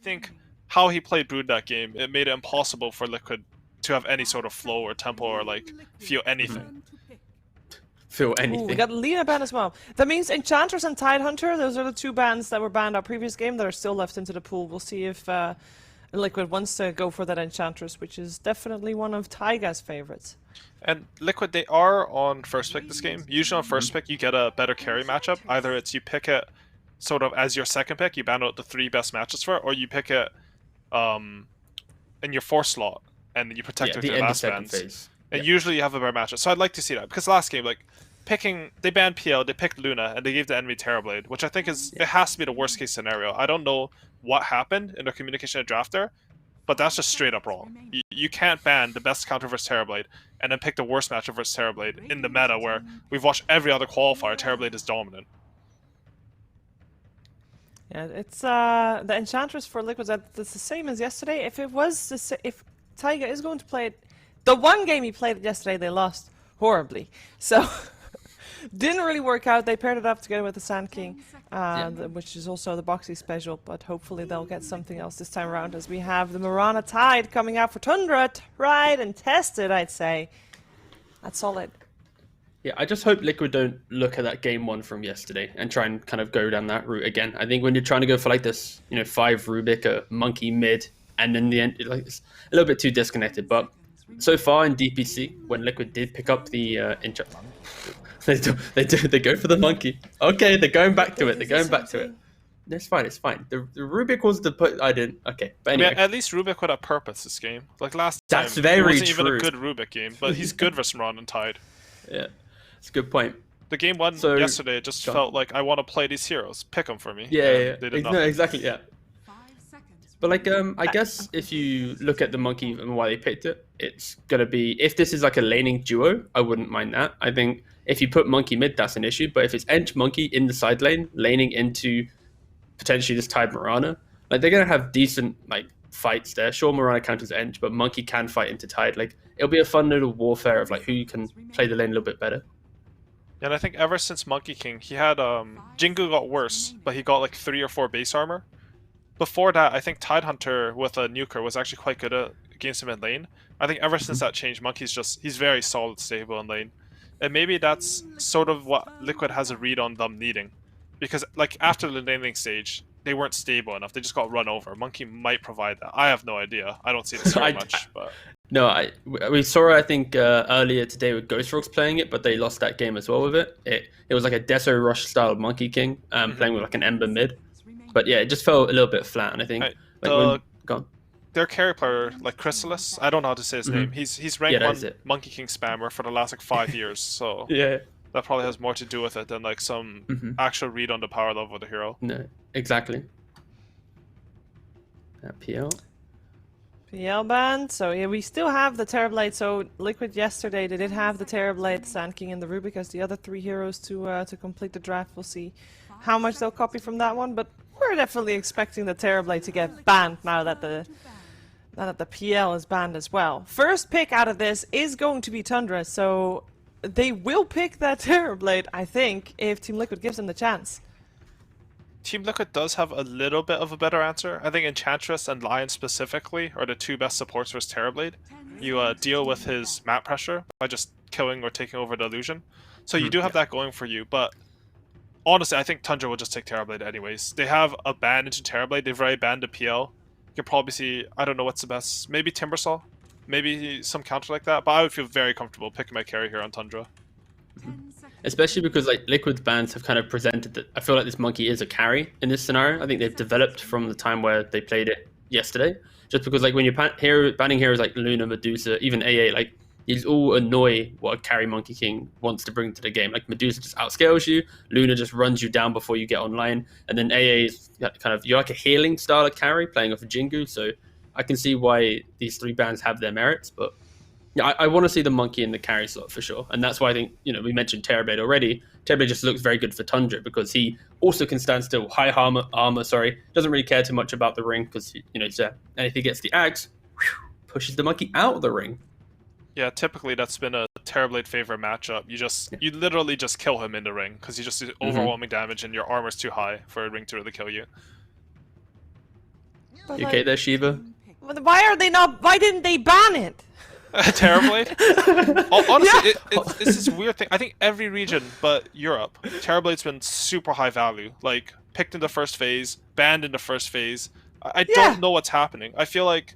think how he played Brood that game, it made it impossible for Liquid to have any sort of flow or tempo or like feel anything. Feel anything. Ooh, we got Lena banned as well. That means Enchantress and Tidehunter, those are the two bans that were banned our previous game that are still left into the pool. We'll see if Liquid wants to go for that Enchantress, which is definitely one of Taiga's favorites. And Liquid, they are on first pick this game. Usually on first pick, you get a better carry matchup. Either it's you pick it sort of as your second pick, you ban out the 3 best matches for it, or you pick it in your 4th slot, and then you protect it with your last bans. And usually you have a better matchup. So I'd like to see that, because last game, like, they banned PL, they picked Luna, and they gave the enemy Terrorblade, which I think is, it has to be the worst case scenario. I don't know what happened in their communication at Drafter, but that's just straight up wrong. You can't ban the best counter versus Terrorblade and then pick the worst matchup versus Terrorblade in the meta where we've watched every other qualifier, Terrorblade is dominant. Yeah, it's the Enchantress for Liquid, that's the same as yesterday. If it was if Taiga is going to play it, the one game he played yesterday they lost horribly. So didn't really work out. They paired it up together with the Sand King, which is also the Boxy special, but hopefully they'll get something else this time around as we have the Mirana Tide coming out for Tundra, tried and tested, I'd say. That's solid. Yeah, I just hope Liquid don't look at that game 1 from yesterday and try and kind of go down that route again. I think when you're trying to go for like this, 5 Rubik, a Monkey mid, and then the end, it's a little bit too disconnected. But so far in DPC, when Liquid did pick up the they go for the Monkey. Okay, they're going back to it. They're going back to it. It's fine. It's fine. The Rubik was the put. I didn't. Okay, but anyway. Yeah, at least Rubik would have purpose this game. Like last That's time, very it wasn't true. even a good Rubik game, but he's good versus Mirana and Tide. Yeah, it's a good point. The game 1 yesterday just felt like I want to play these heroes. Pick them for me. Yeah. They did no, exactly. Yeah. But like, I guess if you look at the Monkey and why they picked it, it's gonna be if this is like a laning duo, I wouldn't mind that. I think if you put Monkey mid, that's an issue. But if it's Ench Monkey in the side lane, laning into potentially this Tide Mirana, like they're gonna have decent like fights there. Sure, Mirana counters Ench, but Monkey can fight into Tide. Like it'll be a fun little warfare of like who can play the lane a little bit better. And I think ever since Monkey King, he had Jingu got worse, but he got like 3 or 4 base armor. Before that, I think Tidehunter with a nuker was actually quite good against him in lane. I think ever since that changed, Monkey's he's very solid, stable in lane. And maybe that's sort of what Liquid has a read on them needing. Because like after the laning stage, they weren't stable enough. They just got run over. Monkey might provide that. I have no idea. I don't see this very much. But no, we saw I think earlier today with Ghost Rocks playing it, but they lost that game as well with it. It was like a Deso Rush style Monkey King playing with like an Ember mid. But yeah, it just felt a little bit flat, and I think their carry player, like Chrysalis, I don't know how to say his name. He's ranked 1 Monkey King spammer for the last like 5 years, so yeah, that probably has more to do with it than like some actual read on the power level of the hero. No, exactly. PL banned, so yeah, we still have the Terrorblade. So Liquid yesterday, they did have the Terrorblade, Sand King, and the Rubik as the other 3 heroes to complete the draft. We'll see how much they'll copy from that one, but we're definitely expecting the Terrorblade to get banned now that the PL is banned as well. First pick out of this is going to be Tundra, so they will pick that Terrorblade, I think, if Team Liquid gives them the chance. Team Liquid does have a little bit of a better answer. I think Enchantress and Lion specifically are the 2 best supports versus Terrorblade. You deal with his map pressure by just killing or taking over the illusion. So you do have that going for you, but honestly, I think Tundra will just take Terrorblade anyways. They have a ban into Terrorblade. They've already banned the PL. You can probably see, I don't know what's the best. Maybe Timbersaw. Maybe some counter like that. But I would feel very comfortable picking my carry here on Tundra. Especially because like Liquid's bans have kind of presented that I feel like this Monkey is a carry in this scenario. I think they've developed from the time where they played it yesterday. Just because like when you're banning heroes like Luna, Medusa, even AA, like these all annoy what a carry Monkey King wants to bring to the game. Like Medusa just outscales you, Luna just runs you down before you get online, and then AA is kind of, you're like a healing style of carry playing off of Jingu, so I can see why these 3 bans have their merits, but yeah, I want to see the Monkey in the carry slot for sure, and that's why I think, we mentioned Terrorblade already. Terrorblade just looks very good for Tundra because he also can stand still, high armor, doesn't really care too much about the ring because, and if he gets the axe, pushes the Monkey out of the ring. Yeah, typically that's been a Terrorblade favorite matchup. You literally just kill him in the ring because he just does overwhelming damage and your armor's too high for a ring to really kill you. But You okay there, Shiva? why didn't they ban it? Terrorblade? Honestly, it's this weird thing. I think every region but Europe, Terrorblade's been super high value. Like, picked in the first phase, banned in the first phase. I don't know what's happening. I feel like...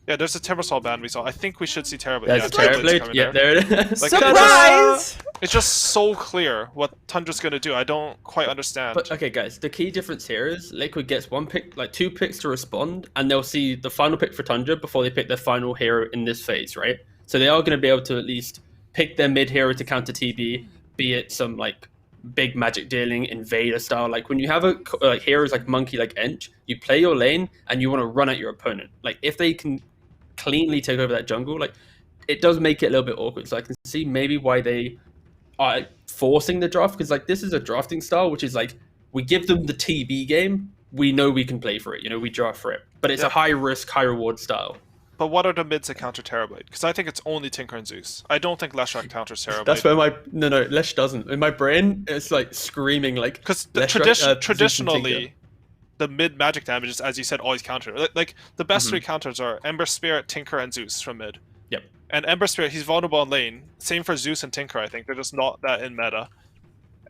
Yeah, there's a Timbersaw ban we saw. I think we should see Terrorblade. There's Yeah, Terrorblade. coming Yeah, there it is. Like, Surprise! It's just so clear what Tundra's gonna do. I don't quite understand. But okay, guys, the key difference here is Liquid gets one pick, like 2 picks to respond, and they'll see the final pick for Tundra before they pick their final hero in this phase, right? So they are going to be able to at least pick their mid hero to counter TB, be it some like big magic dealing invader style. Like when you have heroes like Monkey, like Ench, you play your lane and you want to run at your opponent. Like if they can cleanly take over that jungle, like it does make it a little bit awkward. So I can see maybe why they are forcing the draft, because like this is a drafting style which is like we give them the TB game, we know we can play for it, you know, we draft for it, but it's a high risk, high reward style. But what are the mids that counter Terrorblade? Because I think it's only Tinker and Zeus. I don't think Leshrac counters Terrorblade. That's where no Lesh doesn't. In my brain, it's like screaming like because traditionally the mid magic damage is, as you said, always counter. Like the best 3 counters are Ember Spirit, Tinker, and Zeus from mid. Yep. And Ember Spirit, he's vulnerable on lane. Same for Zeus and Tinker. I think they're just not that in meta,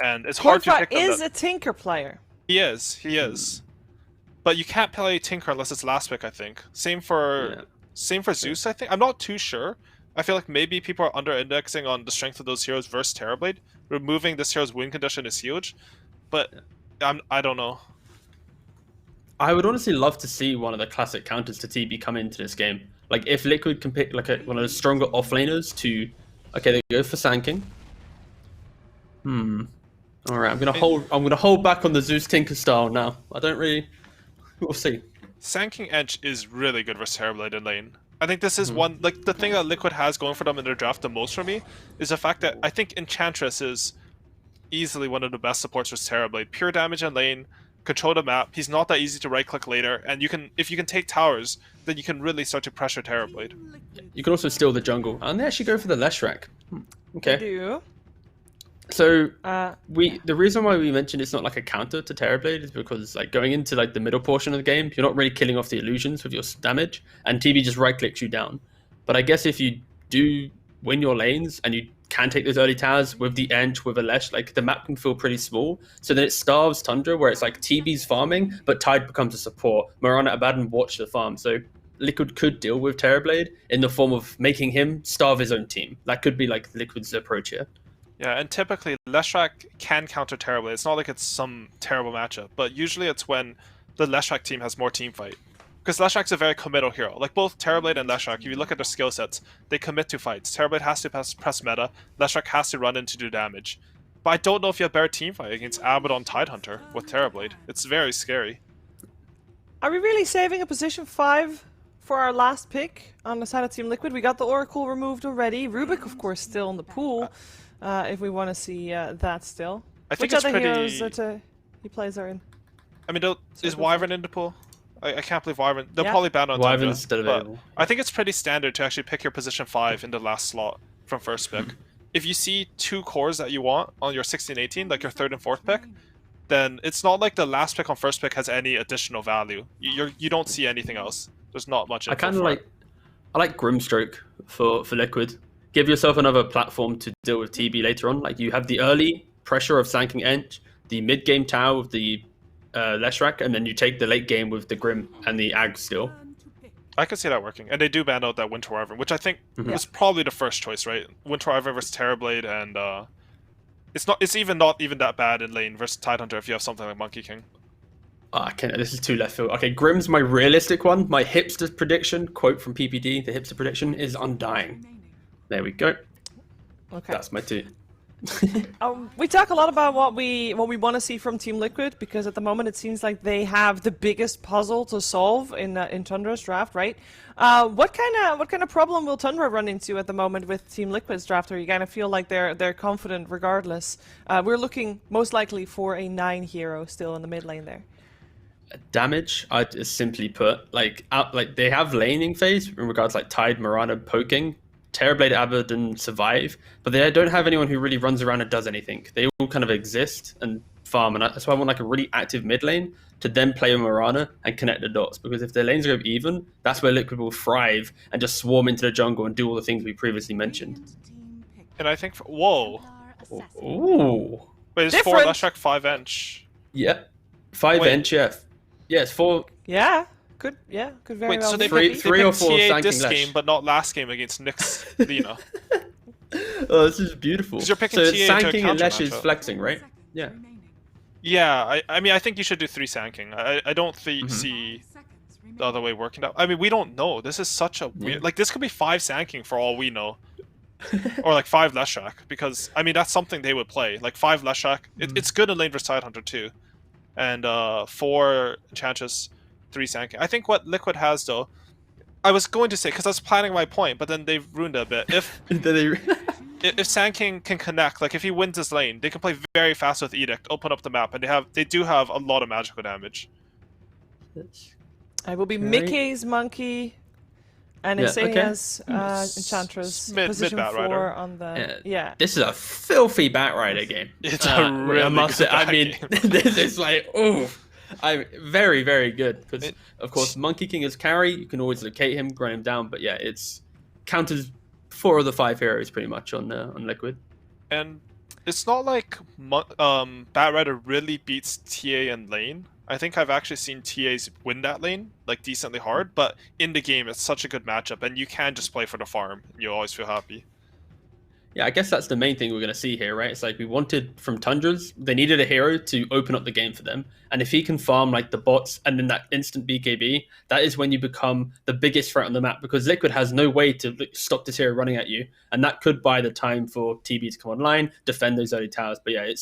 and it's hard to pick them. Is a Tinker player. He is. But you can't play Tinker unless it's last pick. I think. Same for Zeus. I think. I'm not too sure. I feel like maybe people are under-indexing on the strength of those heroes versus Terrorblade. Removing this hero's win condition is huge, but I don't know. I would honestly love to see one of the classic counters to TB come into this game. Like if Liquid can pick like one of the stronger offlaners to, okay, they go for Sanking. All right, I'm gonna hold back on the Zeus Tinker style now. I don't really. We'll see. Sanking Edge is really good versus Terrorblade in lane. I think this is one, like, the thing that Liquid has going for them in their draft the most for me is the fact that I think Enchantress is easily one of the best supports versus Terrorblade. Pure damage in lane, control the map, he's not that easy to right-click later, and if you can take towers, then you can really start to pressure Terrorblade. You can also steal the jungle, and they actually go for the Leshrac. Okay. They do. So the reason why we mentioned it's not like a counter to Terrorblade is because like going into like the middle portion of the game, you're not really killing off the illusions with your damage, and TB just right clicks you down. But I guess if you do win your lanes and you can take those early towers with the Ench, with a Lesh, like the map can feel pretty small. So then it starves Tundra, where it's like TB's farming, but Tide becomes a support. Mirana, Abaddon watch the farm. So Liquid could deal with Terrorblade in the form of making him starve his own team. That could be like Liquid's approach here. Yeah, and typically Leshrac can counter Terrorblade. It's not like it's some terrible matchup, but usually it's when the Leshrac team has more team fight. Because Leshrac's a very committal hero. Like both Terrorblade and Leshrac, if you look at their skill sets, they commit to fights. Terrorblade has to press meta, Leshrac has to run in to do damage. But I don't know if you have better team fight against Abaddon Tidehunter with Terrorblade. It's very scary. Are we really saving a position 5 for our last pick on the side of Team Liquid? We got the Oracle removed already. Rubik, of course, still in the pool. If we want to see that still. I think Which it's other pretty... heroes that he plays are in? I mean, is Wyvern in the pool? I can't believe Wyvern. They'll probably ban on Tundra. Wyvern's still available. I think it's pretty standard to actually pick your position 5 in the last slot from first pick. If you see 2 cores that you want on your 16-18, like your 3rd and 4th pick, then it's not like the last pick on first pick has any additional value. You don't see anything else. There's not much. I like Grimstroke for Liquid. Give yourself another platform to deal with TB later on. Like you have the early pressure of Sanking Ench, the mid game tower with the Leshrac, and then you take the late game with the Grim and the Ag still. I could see that working, and they do ban out that Winter Wyvern, which I think was probably the first choice, right? Winter Wyvern versus Terrorblade, and it's not even that bad in lane versus Tidehunter if you have something like Monkey King. This is too left field. Okay, Grim's my realistic one. My hipster prediction, quote from PPD, the hipster prediction is Undying. There we go. Okay. That's my 2. We talk a lot about what we want to see from Team Liquid, because at the moment it seems like they have the biggest puzzle to solve in Tundra's draft, right? What kind of problem will Tundra run into at the moment with Team Liquid's draft? Or you kind of feel like they're confident regardless? We're looking most likely for a 9 hero still in the mid lane there. Damage, I just simply put, like they have laning phase in regards like Tide, Mirana poking. Terrorblade, Abaddon survive, but they don't have anyone who really runs around and does anything. They all kind of exist and farm, and that's why I want like a really active mid lane to then play with Mirana and connect the dots. Because if their lanes go even, that's where Liquid will thrive and just swarm into the jungle and do all the things we previously mentioned. And I think, whoa. Ooh. Wait, it's Different. 4 Leshrac, 5 inch. Yeah. 5 Wait. inch, yeah. Yeah, it's 4. Yeah, could very Wait, well so be. they Three- picked, three they or picked four TA Sanking this Lesh. game, but not last game against Nyx Lina. Oh, this is beautiful. 'Cause you're picking so TA it's into a Sanking and counter Lesh is matchup. flexing, right? Yeah. Yeah, I mean, I think you should do 3 Sanking. I don't see the other way working out. I mean, we don't know. This is such a weird... Like, this could be 5 Sanking for all we know. Or, like, 5 Leshrac. Because, I mean, that's something they would play. Like, 5 Leshrac. It's good in lane versus Tidehunter, too. And 4 Enchantress, 3 Sanking. I think what Liquid has, though... I was going to say, because I was planning my point, but then they've ruined it a bit. If Sanking can connect, like if he wins this lane, they can play very fast with Edict, open up the map, and they do have a lot of magical damage. I will be Right. Mickey's monkey, and Yeah, Insane okay. as Enchantress. Mid Position Bat 4 Rider. on the This is a filthy Batrider game. It's a really I must say, good I bat mean, game. this is like, oof. I'm very, very good. Because, of course, Monkey King is carry. You can always locate him, grind him down. But yeah, it's counters 4 of the 5 heroes pretty much on Liquid. And it's not like Batrider really beats TA in lane. I think I've actually seen TAs win that lane, like decently hard, but in the game it's such a good matchup, and you can just play for the farm, and you always feel happy. Yeah, I guess that's the main thing we're going to see here, right? It's like we wanted from Tundras, they needed a hero to open up the game for them. And if he can farm like the bots and then that instant BKB, that is when you become the biggest threat on the map, because Liquid has no way to stop this hero running at you. And that could buy the time for TB to come online, defend those early towers. But yeah,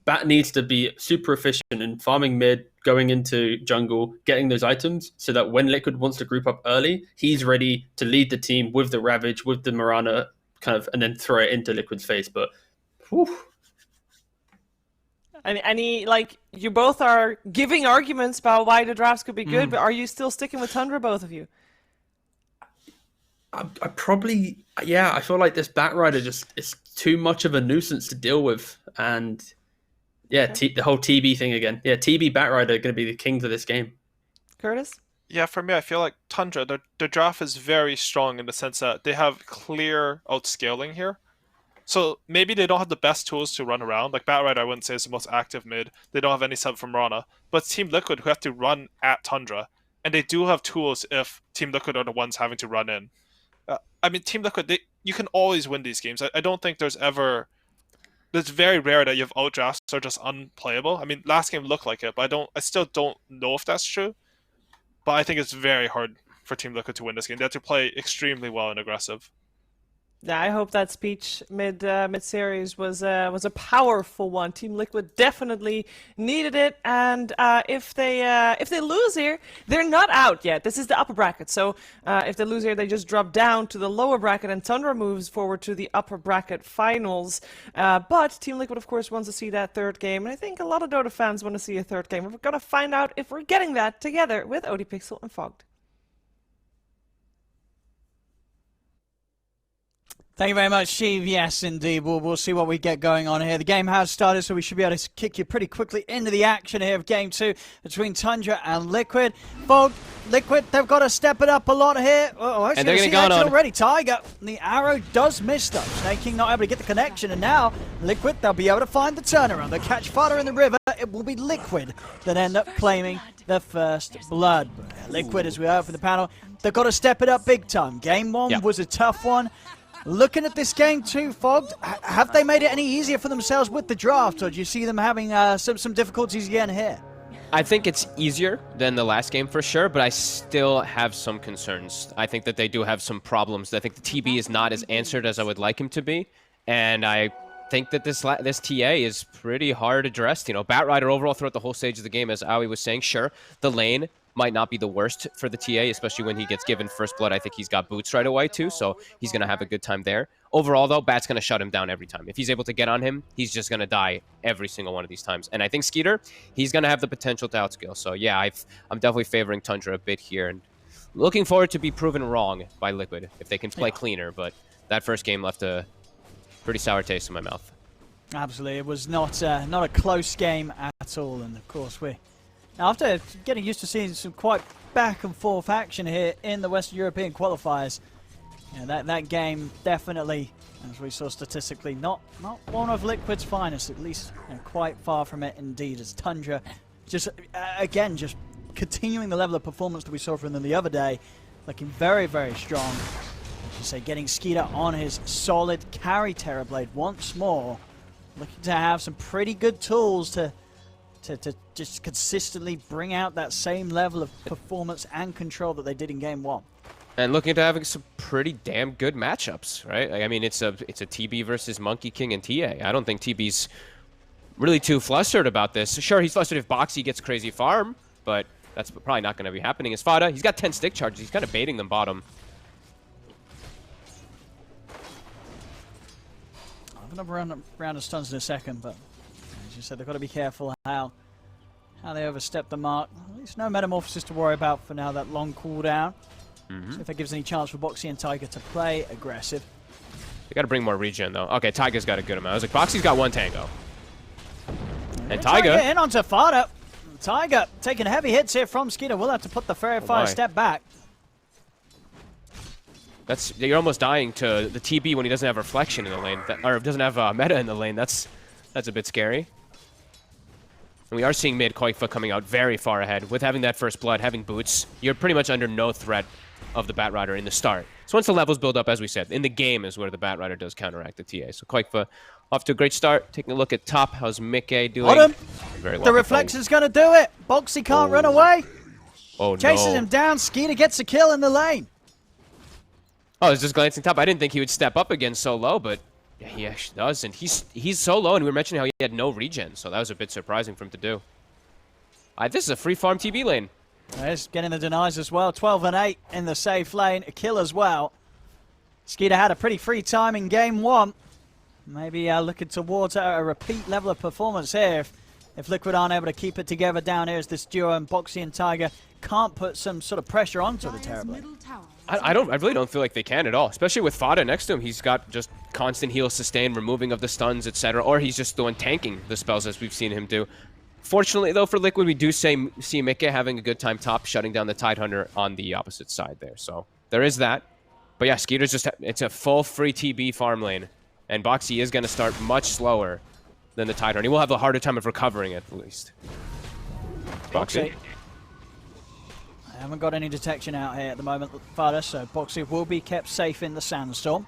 Bat needs to be super efficient in farming mid, going into jungle, getting those items, so that when Liquid wants to group up early, he's ready to lead the team with the Ravage, with the Mirana, kind of, and then throw it into Liquid's face. But whew. Like, you both are giving arguments about why the drafts could be good, but are you still sticking with Tundra, both of you? I probably, yeah, I feel like this Batrider just is too much of a nuisance to deal with. And yeah, the whole TB thing again. Yeah, TB Batrider are going to be the kings of this game. Curtis? Yeah, for me, I feel like Tundra, the draft is very strong in the sense that they have clear outscaling here. So maybe they don't have the best tools to run around. Like Batrider, I wouldn't say is the most active mid. They don't have any sub from Rana. But Team Liquid, who have to run at Tundra, and they do have tools if Team Liquid are the ones having to run in. I mean, Team Liquid, you can always win these games. I don't think there's very rare that you have outdrafts that are just unplayable. I mean, last game looked like it, but I still don't know if that's true. But I think it's very hard for Team Liquid to win this game. They have to play extremely well and aggressive. Yeah, I hope that speech mid series was a powerful one. Team Liquid definitely needed it, and if they lose here, they're not out yet. This is the upper bracket, so if they lose here, they just drop down to the lower bracket, and Tundra moves forward to the upper bracket finals. But Team Liquid, of course, wants to see that third game, and I think a lot of Dota fans want to see a third game. We're gonna find out if we're getting that together with ODPixel and Fogged. Thank you very much, Steve. Yes, indeed. We'll see what we get going on here. The game has started, so we should be able to kick you pretty quickly into the action here of Game 2 between Tundra and Liquid. Fog, Liquid, they've got to step it up a lot here. Oh, And they're going to go on. Already. Tiger, the arrow does miss though. Snake King not able to get the connection, and now Liquid, they'll be able to find the turnaround. They catch fodder in the river. It will be Liquid that end up claiming the first blood. Liquid, as we heard from the panel, they've got to step it up big time. Game 1 was a tough one. Looking at this game too, Fogged, have they made it any easier for themselves with the draft, or do you see them having some difficulties again here? I think it's easier than the last game for sure, but I still have some concerns. I think that they do have some problems. I think the TB is not as answered as I would like him to be, and I think that this TA is pretty hard addressed. You know, Batrider overall throughout the whole stage of the game, as Aoi was saying, sure, the lane might not be the worst for the TA, especially when he gets given first blood. I think he's got boots right away too, so he's going to have a good time there. Overall, though, Bat's going to shut him down every time. If he's able to get on him, he's just going to die every single one of these times. And I think Skeeter, he's going to have the potential to outscale. So yeah, I'm definitely favoring Tundra a bit here, and looking forward to be proven wrong by Liquid if they can play cleaner. But that first game left a pretty sour taste in my mouth. Absolutely, it was not a close game at all, and of course now after getting used to seeing some quite back and forth action here in the Western European qualifiers, that game definitely, as we saw statistically, not one of Liquid's finest, at least quite far from it indeed, as Tundra just continuing the level of performance that we saw from them the other day, looking very, very strong. As you say, getting Skeeter on his solid carry Terrorblade once more, looking to have some pretty good tools to just consistently bring out that same level of performance and control that they did in Game 1. And looking to having some pretty damn good matchups, right? I mean, it's a TB versus Monkey King and TA. I don't think TB's really too flustered about this. Sure, he's flustered if Boxy gets crazy farm, but that's probably not going to be happening. As Fada, he's got 10 stick charges. He's kind of baiting them bottom. I'll have another round of stuns in a second, but as you said, they've got to be careful how they overstep the mark. At least no Metamorphosis to worry about for now, that long cooldown. See if that gives any chance for Boxy and Tiger to play aggressive. They got to bring more regen, though. Okay, Tiger's got a good amount. I was like, Boxy's got one tango. And Tiger in onto Fada. Tiger taking heavy hits here from Skeeter. We'll have to put the Fairy Fire step back. You're almost dying to the TB when he doesn't have reflection in the lane, or doesn't have meta in the lane. That's a bit scary. And we are seeing mid Koifa coming out very far ahead. With having that first blood, having boots, you're pretty much under no threat of the Batrider in the start. So once the levels build up, as we said, in the game is where the Batrider does counteract the TA. So Koifa off to a great start. Taking a look at top. How's Mickey doing? Got him. Very well. The reflection's going to do it. Boxy can't run away. Oh, Chases him down. Skeeter gets a kill in the lane. Oh, it's just glancing top. I didn't think he would step up again so low, but yeah, he actually does. And he's so low, and we were mentioning how he had no regen, so that was a bit surprising for him to do. This is a free farm TB lane. There's getting the denies as well. 12 and 8 in the safe lane. A kill as well. Skeeter had a pretty free time in Game 1. Maybe looking towards a repeat level of performance here if Liquid aren't able to keep it together down here as this duo and Boxy and Tiger can't put some sort of pressure onto the Terrorblade. I really don't feel like they can at all, especially with Fada next to him. He's got just constant heal, sustain, removing of the stuns, etc., or he's just the one tanking the spells as we've seen him do. Fortunately, though, for Liquid, we do see Mickey having a good time top, shutting down the Tidehunter on the opposite side there. So there is that. But yeah, Skeeter's it's a full free TB farm lane, and Boxy is going to start much slower than the Tidehunter. He will have a harder time of recovering at least. Boxy. I haven't got any detection out here at the moment, Fada, so Boxy will be kept safe in the sandstorm.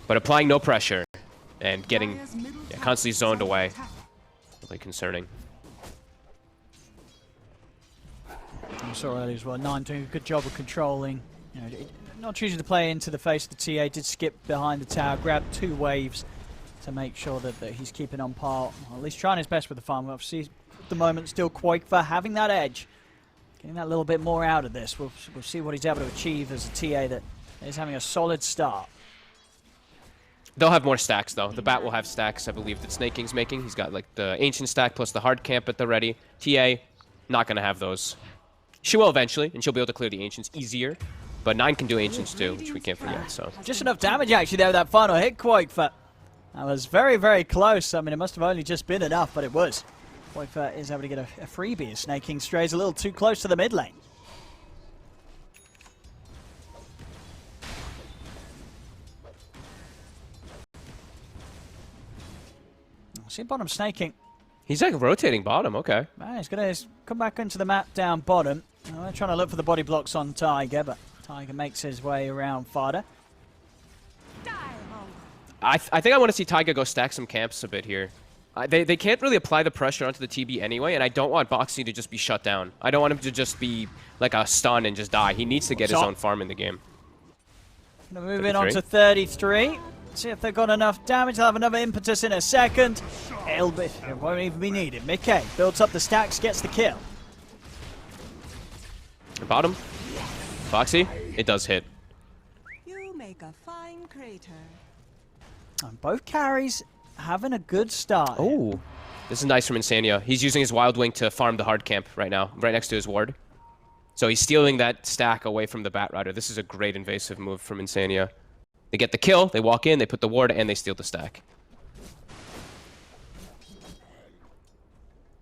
But applying no pressure and getting constantly zoned away. Really concerning. I saw earlier as well, 9 doing a good job of controlling. Not choosing to play into the face of the TA, did skip behind the tower, grabbed 2 waves to make sure that he's keeping on par, or at least trying his best with the farm. Obviously, at the moment, still Quake having that edge. Getting that little bit more out of this. We'll see what he's able to achieve as a TA that is having a solid start. They'll have more stacks, though. The Bat will have stacks, I believe, that Snake King's making. He's got, like, the Ancient stack plus the Hard Camp at the ready. TA, not going to have those. She will eventually, and she'll be able to clear the Ancients easier. But 9 can do Ancients, too, which we can't forget, so. Just enough damage, actually, there with that final hit, Quake. That was very, very close. I mean, it must have only just been enough, but it was. Quake is able to get a freebie as Snake King strays a little too close to the mid lane. See bottom Snake King. He's like rotating bottom, okay. Man, he's going to come back into the map down bottom. They're trying to look for the body blocks on Tiger, but Tiger makes his way around Fada. I think I want to see Tiger go stack some camps a bit here. They can't really apply the pressure onto the TB anyway, and I don't want Boxy to just be shut down. I don't want him to just be like a stun and just die. He needs to get his own farm in the game. Gonna move in on to 33. See if they've got enough damage. They'll have another impetus in a second. It won't even be needed. Mickey builds up the stacks, gets the kill. Bottom. Boxy, it does hit. You make a fine crater. And both carries having a good start. Oh, this is nice from Insania. He's using his Wild Wing to farm the hard camp right now, right next to his ward. So he's stealing that stack away from the Batrider. This is a great invasive move from Insania. They get the kill, they walk in, they put the ward, and they steal the stack.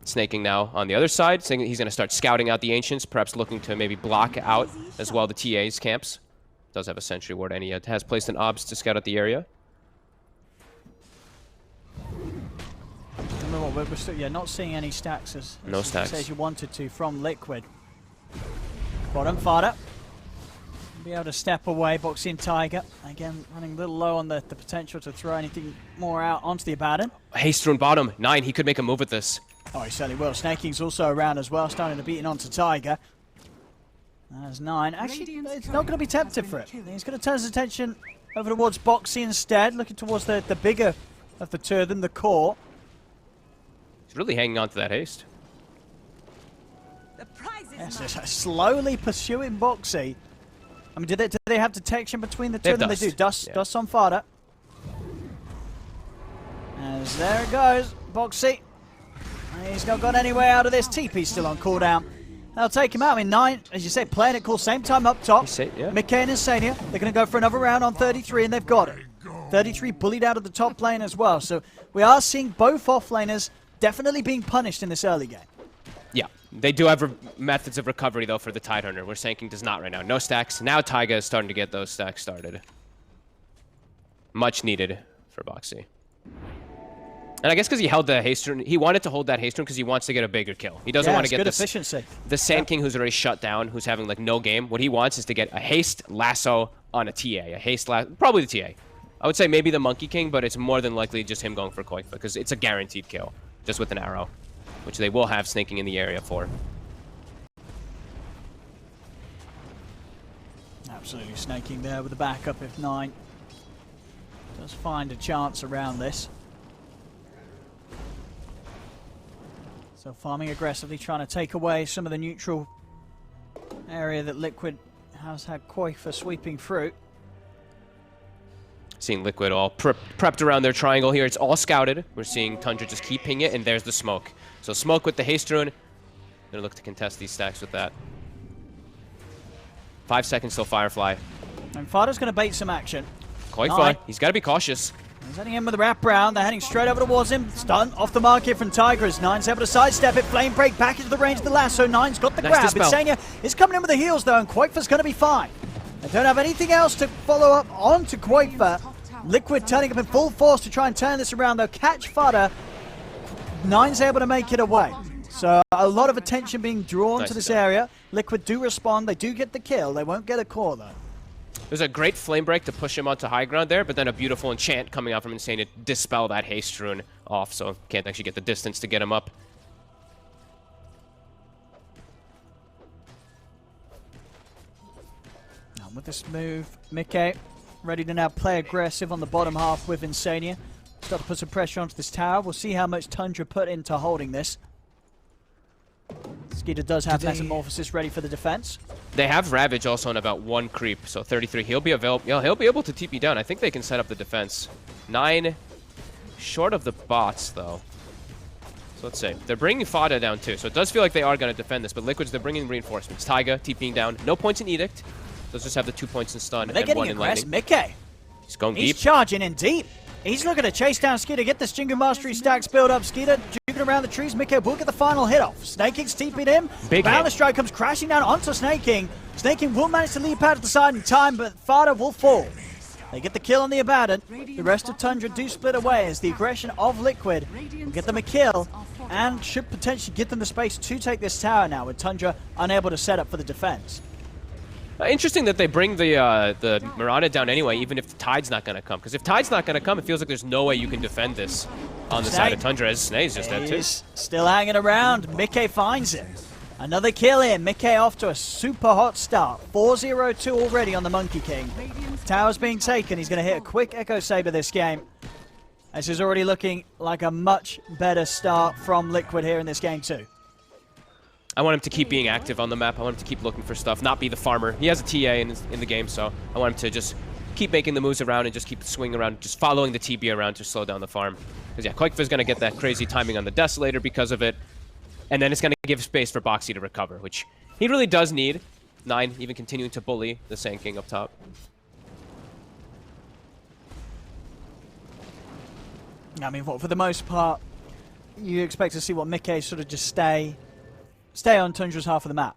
Snaking now on the other side, saying he's going to start scouting out the Ancients, perhaps looking to maybe block out as well the TA's camps. Does have a Sentry Ward, and he has placed an OBS to scout out the area. We're still, not seeing any stacks as no stacks as you wanted to from Liquid. Bottom Fada. Be able to step away, Boxy and Tiger. Again, running a little low on the potential to throw anything more out onto the Abaddon. Haste rune bottom. 9, he could make a move with this. Oh, he certainly will. Snaking's also around as well, starting to beat it onto Tiger. There's 9. Actually, it's not going to be tempted for it. He's going to turn his attention over towards Boxy instead, looking towards the bigger of the two of them, the core. He's really hanging on to that haste. The prize is Yes, mine. just slowly pursuing Boxy. I mean, do they have detection between the two of them? They do. Dust on Fada. As there it goes, Boxy. He's not gone anywhere out of this. TP's still on cooldown. They'll take him out. I mean, 9, as you say, playing it cool. Same time up top. Yeah. Mickey and Insania, they're going to go for another round on 33, and they've got it. 33 bullied out of the top lane as well. So we are seeing both offlaners definitely being punished in this early game. Yeah, they do have methods of recovery, though, for the Tidehunter, where Sanking does not right now. No stacks. Now Taiga is starting to get those stacks started. Much needed for Boxy. And I guess because he held the haste rune, he wanted to hold that haste rune because he wants to get a bigger kill. He doesn't want to get good this, efficiency. the Sand King who's already shut down, who's having like no game. What he wants is to get a haste lasso on a TA. A haste probably the TA. I would say maybe the Monkey King, but it's more than likely just him going for Koifa because it's a guaranteed kill, just with an arrow, which they will have snaking in the area for. Absolutely snaking there with the backup if 9 does find a chance around this. So farming aggressively, trying to take away some of the neutral area that Liquid has had Koifa sweeping through. Seeing Liquid all prepped around their triangle here. It's all scouted. We're seeing Tundra just keep pinging it, and there's the smoke. So smoke with the haste rune. Gonna look to contest these stacks with that. 5 seconds till Firefly. And Fada's going to bait some action. Koifa, he's got to be cautious. He's heading in with the wrap round. They're heading straight over towards him. Stun off the mark here from Tiger as 9's able to sidestep it. Flame break back into the range of the lasso. 9's got the Nice grab. dispel. Insania is coming in with the heals though, and Koifa's going to be fine. They don't have anything else to follow up onto Koifa. Liquid turning up in full force to try and turn this around though. Catch Fada. 9's able to make it away. So a lot of attention being drawn to this area. Liquid do respond. They do get the kill. They won't get a core though. There's a great flame break to push him onto high ground there, but then a beautiful enchant coming out from Insane to dispel that haste rune off, so can't actually get the distance to get him up. Now with this move, Mickey ready to now play aggressive on the bottom half with Insania. Start to put some pressure onto this tower. We'll see how much Tundra put into holding this. Skeeter does have Metamorphosis ready for the defense. They have Ravage also on about 1 creep, so 33. He'll be available. He'll be able to TP down. I think they can set up the defense. 9 short of the bots though. So let's see. They're bringing Fada down too, so it does feel like they are going to defend this. But Liquids, they're bringing reinforcements. Taiga TPing down. No points in Edict. They'll just have the 2 points in stun They're and 1 getting in aggressive. lightning. Mickey. He's going He's deep. charging in deep. He's looking to chase down Skeeter, get the Jingu Mastery stacks build up. Skeeter juking around the trees. Mickey will get the final hit off. Snaking's TP'd him. Big Boundless hit. Strike comes crashing down onto Snaking. Snaking will manage to leap out to the side in time, but Fada will fall. They get the kill on the Abaddon. The rest of Tundra do split away as the aggression of Liquid will get them a kill and should potentially give them the space to take this tower now, with Tundra unable to set up for the defense. Interesting that they bring the Mirana down anyway, even if the Tide's not going to come. Because if Tide's not going to come, it feels like there's no way you can defend this on the side of Tundra, as Snake's just dead too. He's still hanging around. Mickey finds it. Another kill in. Mickey off to a super hot start. 4-0-2 already on the Monkey King. Tower's being taken. He's going to hit a quick Echo Saber this game. This is already looking like a much better start from Liquid here in this game too. I want him to keep being active on the map. I want him to keep looking for stuff, not be the farmer. He has a TA in the game, so I want him to just keep making the moves around and just keep swinging around, just following the TB around to slow down the farm. Because yeah, Koifa's going to get that crazy timing on the Desolator because of it, and then it's going to give space for Boxy to recover, which he really does need. 9 even continuing to bully the Sand King up top. I mean, for the most part, you expect to see what Mickey sort of just stay on Tundra's half of the map?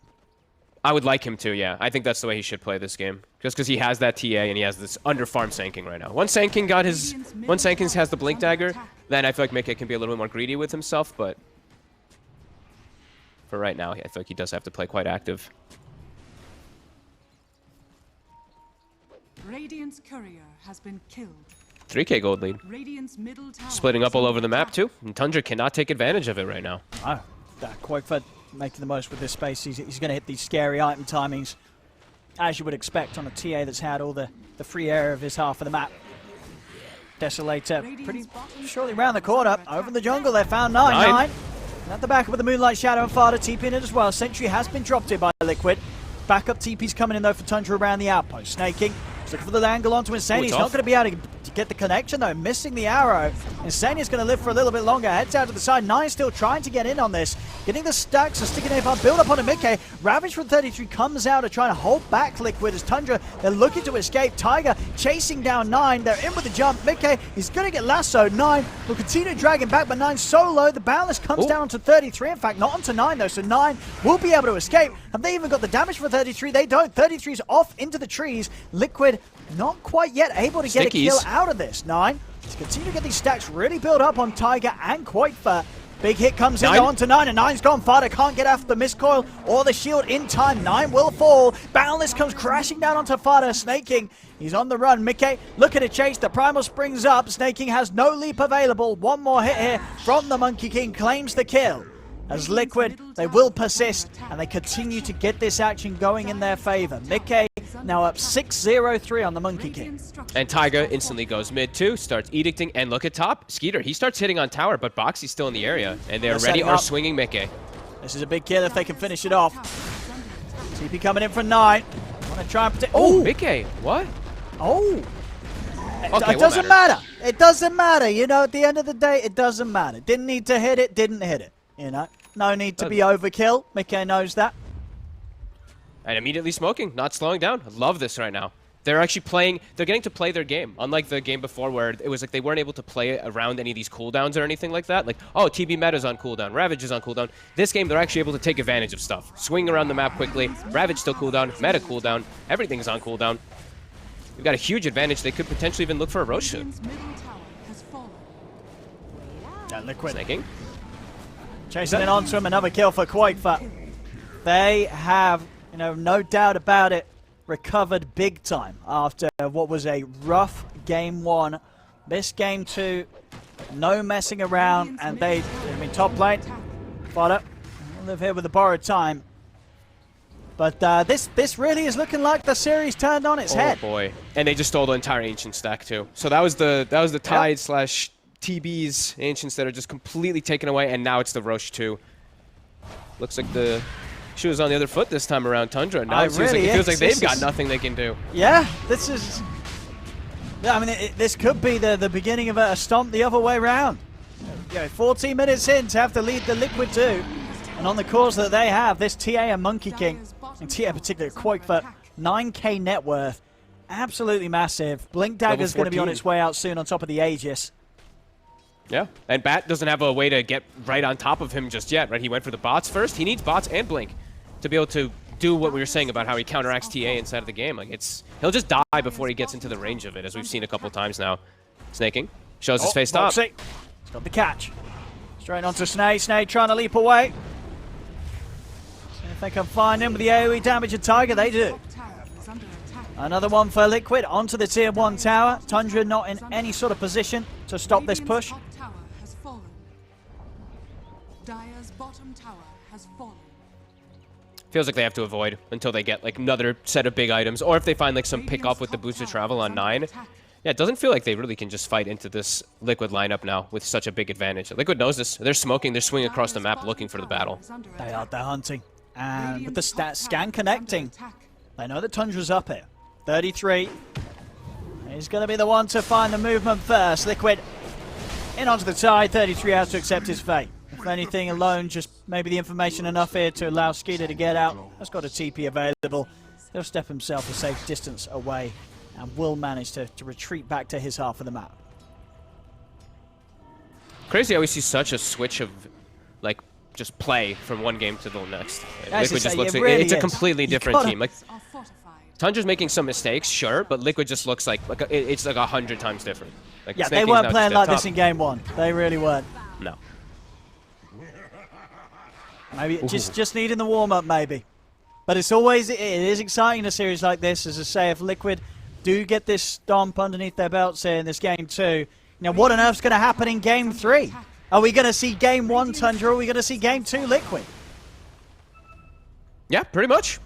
I would like him to, yeah. I think that's the way he should play this game. Just because he has that TA and he has this under-farm Sanking right now. Once Sanking has the Blink Dagger, then I feel like Mickey can be a little bit more greedy with himself, but for right now, I feel like he does have to play quite active. Radiant's courier has been killed. 3K gold lead. Radiant's middle tower Splitting up all over the map, too. And Tundra cannot take advantage of it right now. Oh, Quakeford making the most with this space. He's going to hit these scary item timings, as you would expect on a TA that's had all the free area of his half of the map. Desolator pretty shortly round the corner. Over in the jungle, they found 9. And at the back with the Moonlight Shadow and Fada TP in it as well. Sentry has been dropped here by Liquid. Backup TP's coming in though for Tundra around the outpost. Snaking. He's looking for the angle onto Insane. He's not going to be able to get the connection though. Missing the arrow. Insane is going to live for a little bit longer. Heads out to the side. 9 still trying to get in on this. Getting the stacks. A sticking napalm build up on a Mickey. Ravage from 33 comes out to try to hold back Liquid as Tundra. They're looking to escape. Tiger chasing down 9. They're in with the jump. Mickey, he's going to get lassoed. 9 will continue to drag him back, but 9 so low. The balance comes down onto 33. In fact, not onto 9 though. So 9 will be able to escape. Have they even got the damage for 33? They don't. 33's off into the trees. Liquid not quite yet able to get a kill out of this. 9. Let's continue to get these stacks really build up on Tiger and Quaitfer. Big hit comes in onto 9, and 9's gone. Fada can't get after the miscoil or the shield in time. 9 will fall. Boundless comes crashing down onto Fada. Snaking, he's on the run. Mickey looking to chase. The Primal springs up. Snaking has no leap available. One more hit here from the Monkey King. Claims the kill. As Liquid, they will persist, and they continue to get this action going in their favor. Mickey now up 6-0-3 on the Monkey King. And Taiga instantly goes mid too, starts edicting, and look at top. Skeeter, he starts hitting on tower, but Boxy's still in the area, and they already are swinging Mickey. This is a big kill if they can finish it off. TP coming in for 9. Want to try and protect. Oh, Mickey, what? Oh. Okay, it doesn't matter. It doesn't matter. You know, at the end of the day, it doesn't matter. Didn't need to hit it, didn't hit it. You know, no need to be overkill. Mickey knows that. And immediately smoking, not slowing down. I love this right now. They're actually playing, they're getting to play their game. Unlike the game before where it was like they weren't able to play around any of these cooldowns or anything like that. Like, oh, TB meta's on cooldown, Ravage is on cooldown. This game, they're actually able to take advantage of stuff. Swing around the map quickly, Ravage still cooldown, meta cooldown, everything's on cooldown. We've got a huge advantage. They could potentially even look for a Roshan. Liquid. Snaking. Chasing it onto him, another kill for Quaitfer. They have, you know, no doubt about it, recovered big time after what was a rough game 1. This game 2, no messing around, and they, I mean, top lane, Fodder, live here with the borrowed time. But this really is looking like the series turned on its head. Oh boy, and they just stole the entire Ancient stack too. So that was the Tide slash TB's Ancients that are just completely taken away, and now it's the Roche too. Looks like the shoe is on the other foot this time around, Tundra. Now it feels like they've got nothing they can do. Yeah, this is... Yeah, I mean, this could be the beginning of a stomp the other way around. You know, 14 minutes in to have to lead the Liquid 2. And on the course that they have, this TA and Monkey King, and TA in particular, Quaitfer, 9k net worth. Absolutely massive. Blink Dagger's going to be on its way out soon on top of the Aegis. Yeah, and Bat doesn't have a way to get right on top of him just yet, right? He went for the bots first. He needs bots and Blink to be able to do what we were saying about how he counteracts TA inside of the game. Like, he'll just die before he gets into the range of it, as we've seen a couple times now. Snaking. Shows his face top. He's got the catch. Straight onto Snay. Snay trying to leap away. See if they can find him with the AoE damage of Tiger. They do. Another one for Liquid onto the tier 1 tower. Tundra not in any sort of position to stop this push. Dire's bottom tower has fallen. Feels like they have to avoid until they get like another set of big items, or if they find like some pick off with the boosted travel on 9. Yeah, it doesn't feel like they really can just fight into this Liquid lineup now with such a big advantage. Liquid knows this. They're smoking. They're swinging across the map looking for the battle. They are. They're hunting. And with the scan connecting, they know that Tundra's up here. 33. He's going to be the one to find the movement first. Liquid in onto the tide. 33 has to accept his fate. If anything alone, just maybe the information enough here to allow Skeeter to get out. Has got a TP available. He'll step himself a safe distance away and will manage to retreat back to his half of the map. Crazy how we see such a switch of, like, just play from one game to the next. Liquid just looks like it's a completely different team. Like, Are fortified. Tundra's making some mistakes, sure, but Liquid just looks like it's like 100 times different. Like, Yeah, Snake they King's weren't now playing just like at this top. in game 1. They really weren't. No. Maybe just needing the warm-up, maybe. But it is exciting in a series like this, as I say, if Liquid do get this stomp underneath their belts here in this game 2. Now, what on earth's going to happen in game 3? Are we going to see game 1 Tundra, or are we going to see game 2 Liquid? Yeah, pretty much.